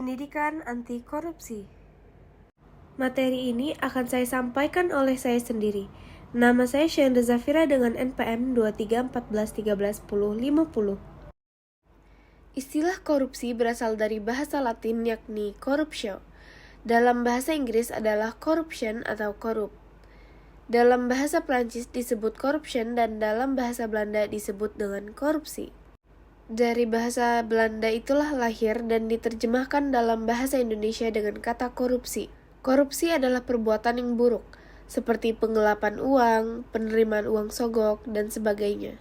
Pendidikan Anti Korupsi. Materi ini akan saya sampaikan oleh saya sendiri. Nama saya Syahendra Zafira dengan NPM 2314131050. Istilah korupsi berasal dari bahasa Latin yakni corruptio. Dalam bahasa Inggris adalah corruption atau korup. Dalam bahasa Prancis disebut corruption dan dalam bahasa Belanda disebut dengan korupsi. Dari bahasa Belanda itulah lahir dan diterjemahkan dalam bahasa Indonesia dengan kata korupsi. Korupsi adalah perbuatan yang buruk, seperti penggelapan uang, penerimaan uang sogok, dan sebagainya.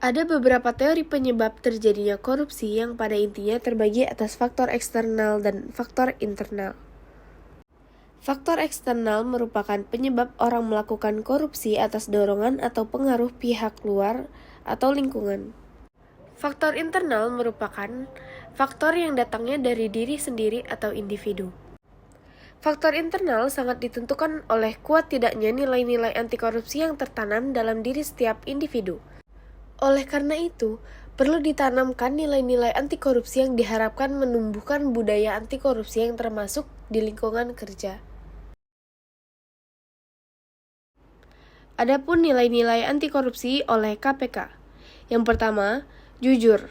Ada beberapa teori penyebab terjadinya korupsi yang pada intinya terbagi atas faktor eksternal dan faktor internal. Faktor eksternal merupakan penyebab orang melakukan korupsi atas dorongan atau pengaruh pihak luar atau lingkungan. Faktor internal merupakan faktor yang datangnya dari diri sendiri atau individu. Faktor internal sangat ditentukan oleh kuat tidaknya nilai-nilai anti korupsi yang tertanam dalam diri setiap individu. Oleh karena itu, perlu ditanamkan nilai-nilai anti korupsi yang diharapkan menumbuhkan budaya anti korupsi yang termasuk di lingkungan kerja. Adapun nilai-nilai anti korupsi oleh KPK. Yang pertama, jujur,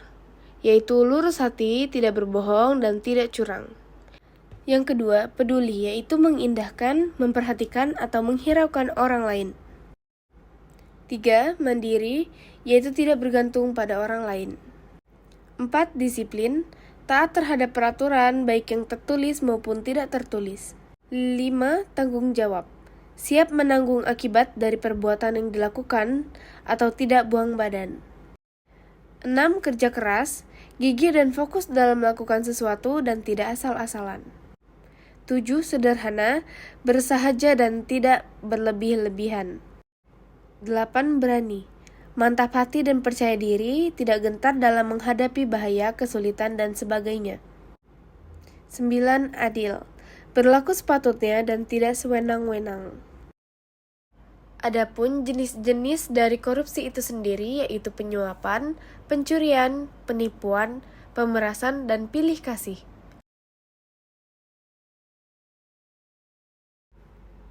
yaitu lurus hati, tidak berbohong, dan tidak curang. Yang kedua, peduli, yaitu mengindahkan, memperhatikan, atau menghiraukan orang lain. 3. Mandiri, yaitu tidak bergantung pada orang lain. 4. Disiplin, taat terhadap peraturan baik yang tertulis maupun tidak tertulis. 5. Tanggung jawab, siap menanggung akibat dari perbuatan yang dilakukan atau tidak buang badan. 6. Kerja keras, gigih dan fokus dalam melakukan sesuatu dan tidak asal-asalan. 7. Sederhana, bersahaja dan tidak berlebih-lebihan. 8. Berani, mantap hati dan percaya diri, tidak gentar dalam menghadapi bahaya, kesulitan, dan sebagainya. 9. Adil, berlaku sepatutnya dan tidak sewenang-wenang. Adapun jenis-jenis dari korupsi itu sendiri yaitu penyuapan, pencurian, penipuan, pemerasan, dan pilih kasih.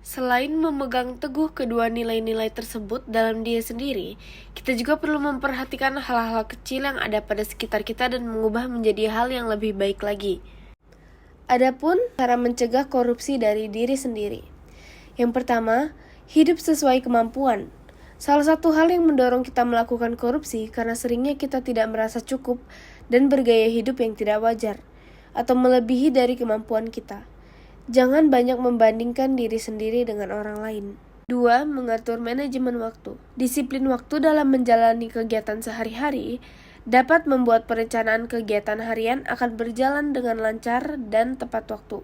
Selain memegang teguh kedua nilai-nilai tersebut dalam diri sendiri, kita juga perlu memperhatikan hal-hal kecil yang ada pada sekitar kita dan mengubah menjadi hal yang lebih baik lagi. Adapun cara mencegah korupsi dari diri sendiri. Yang pertama, hidup sesuai kemampuan. Salah satu hal yang mendorong kita melakukan korupsi karena seringnya kita tidak merasa cukup dan bergaya hidup yang tidak wajar atau melebihi dari kemampuan kita. Jangan banyak membandingkan diri sendiri dengan orang lain. 2. Mengatur manajemen waktu. Disiplin waktu dalam menjalani kegiatan sehari-hari dapat membuat perencanaan kegiatan harian akan berjalan dengan lancar dan tepat waktu,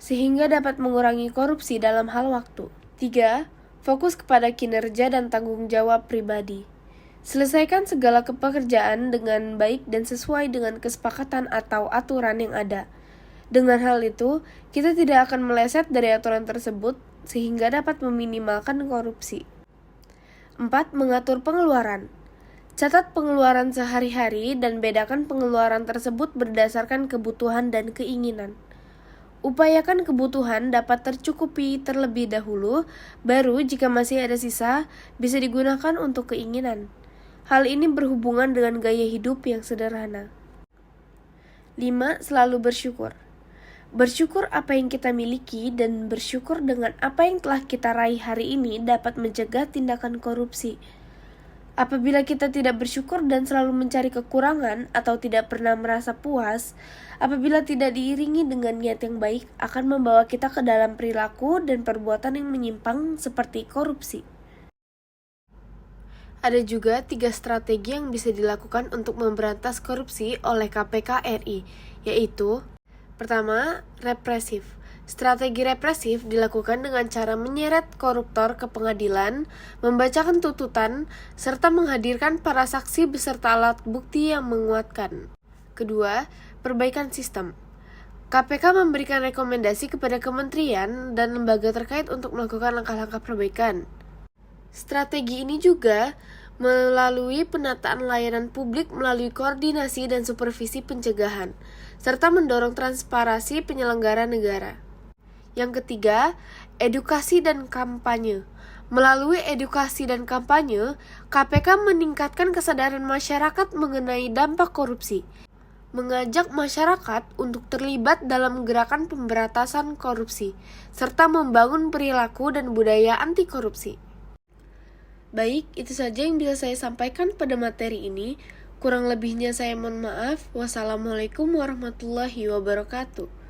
sehingga dapat mengurangi korupsi dalam hal waktu. 3. Fokus kepada kinerja dan tanggung jawab pribadi. Selesaikan segala pekerjaan dengan baik dan sesuai dengan kesepakatan atau aturan yang ada. Dengan hal itu, kita tidak akan meleset dari aturan tersebut sehingga dapat meminimalkan korupsi. 4. Mengatur pengeluaran. Catat pengeluaran sehari-hari dan bedakan pengeluaran tersebut berdasarkan kebutuhan dan keinginan. Upayakan kebutuhan dapat tercukupi terlebih dahulu, baru jika masih ada sisa, bisa digunakan untuk keinginan. Hal ini berhubungan dengan gaya hidup yang sederhana. 5. Selalu bersyukur. Bersyukur apa yang kita miliki dan bersyukur dengan apa yang telah kita raih hari ini dapat mencegah tindakan korupsi. Apabila kita tidak bersyukur dan selalu mencari kekurangan atau tidak pernah merasa puas, apabila tidak diiringi dengan niat yang baik, akan membawa kita ke dalam perilaku dan perbuatan yang menyimpang seperti korupsi. Ada juga 3 strategi yang bisa dilakukan untuk memberantas korupsi oleh KPK RI, yaitu: pertama, represif. Strategi represif dilakukan dengan cara menyeret koruptor ke pengadilan, membacakan tuntutan, serta menghadirkan para saksi beserta alat bukti yang menguatkan. Kedua, perbaikan sistem. KPK memberikan rekomendasi kepada kementerian dan lembaga terkait untuk melakukan langkah-langkah perbaikan. Strategi ini juga melalui penataan layanan publik melalui koordinasi dan supervisi pencegahan, serta mendorong transparansi penyelenggara negara. Yang ketiga, edukasi dan kampanye. Melalui edukasi dan kampanye, KPK meningkatkan kesadaran masyarakat mengenai dampak korupsi, mengajak masyarakat untuk terlibat dalam gerakan pemberantasan korupsi, serta membangun perilaku dan budaya anti korupsi. Baik, itu saja yang bisa saya sampaikan pada materi ini. Kurang lebihnya saya mohon maaf. Wassalamualaikum warahmatullahi wabarakatuh.